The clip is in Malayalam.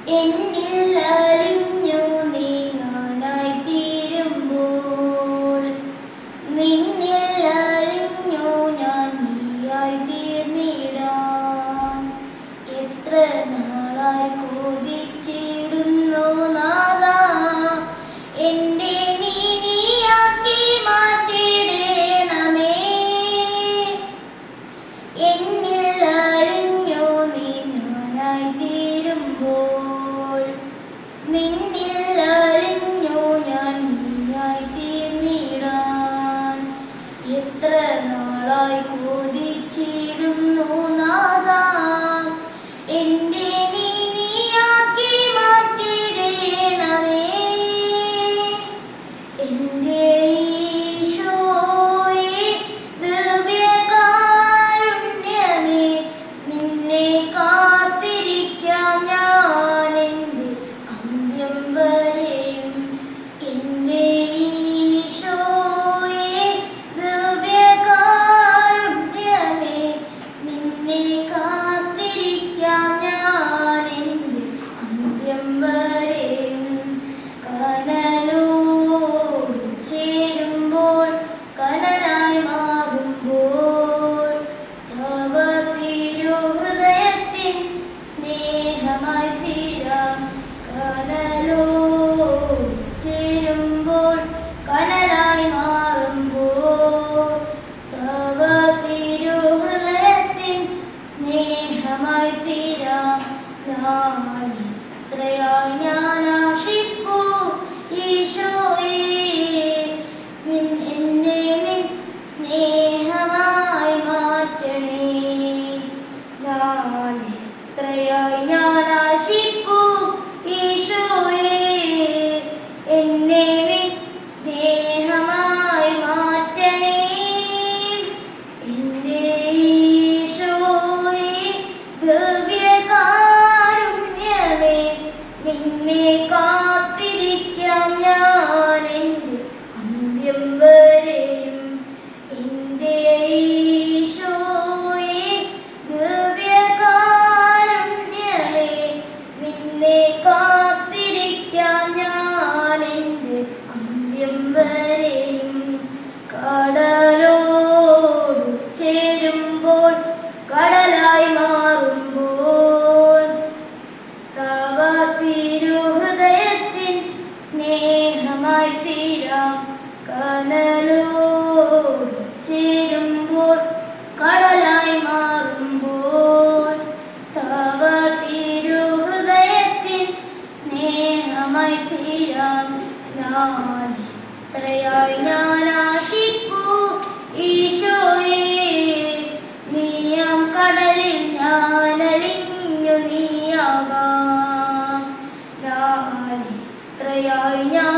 എന്നിൽ അലിഞ്ഞു നീ ഞാനായി തീരുമ്പോൾ, നിന്നിൽ അലിഞ്ഞു ഞാൻ നീയായി തീർന്നിടാം. എത്ര നാളായി കൊതിച്ചിടുന്നു നാഥാ, എന്റെ നീയാക്കി മാറ്റിയിടണമേ. എന്നിൽ അലിഞ്ഞു നീ ഞാനായി തീരുമ്പോൾ, നിന്നിൽ അലിഞ്ഞു ഞാൻ നീയായി തീർന്നിടാൻ. എത്ര നാളായി കൊതിച്ചിടുന്നു നാഥാ, എന്റെ നീയാക്കി മാറ്റിയിടണമേ. എന്റെ ഈശോയേ ദിവ്യകാരുണ്യമേ, നിന്നെ കാത്തിരിക്കാം ഞാൻ എൻ്റെ അന്ത്യം വരെയും. എന്റെ ഈശോയേ ദിവ്യകാരുണ്യമേ, നിന്നെ കാത്തിരിക്കാം ഞാൻ എൻ്റെ അന്ത്യം വരെയും. കനലോട് ചേരുമ്പോൾ കനലായി മാറുമ്പോൾ, തവ തിരുഹൃദയത്തിൻ സ്നേഹമായി തീരാം. കനലോട് ചേരുമ്പോൾ കനലായി മാറുമ്പോൾ, തവ തിരുഹൃദയത്തിൻ സ്നേഹമായി തീരാം. ഞാൻ എത്രയായി ഞാൻ ആശിപ്പൂ ഈശോയേ, എന്നെ നിൻ സ്നേഹമായി മാറ്റണേ. ഞാൻ എത്രയായി ഞാൻ ആശിപ്പൂ ഈശോയേ, എന്നെ നിൻ സ്നേഹമായി മാറ്റണേ. എൻ്റെ ഈശോയേ ദിവ്യകാരുണ്യമേ, നിന്നെ കാത്തിരിക്കാം ഞാൻ എൻ്റെ അന്ത്യം വരെയും. എൻ്റെ ഈശോയേ ദിവ്യകാരുണ്യമേ, നിന്നെ കാത്തിരിക്കാം ഞാൻ എൻ്റെ അന്ത്യം വരെയും. കടലോട് ചേരുമ്പോൾ കടലായി മാറുമ്പോൾ, തവ തിരുഹൃദയത്തിൻ സ്നേഹമായി തീരാം. കനലോട് ചേരുമ്പോൾ കടലായി മാറുമ്പോൾ, തവ തിരുഹൃദയത്തിൻ സ്നേഹമായി തീരാം. ഞാൻ എത്രയായി ഞാൻ ആശിപ്പൂ ഈശോയേ, നീയാം കടലിൽ ഞാൻ അലിഞ്ഞു നീയാകാം. ഞാൻ എത്രയായി ഞാൻ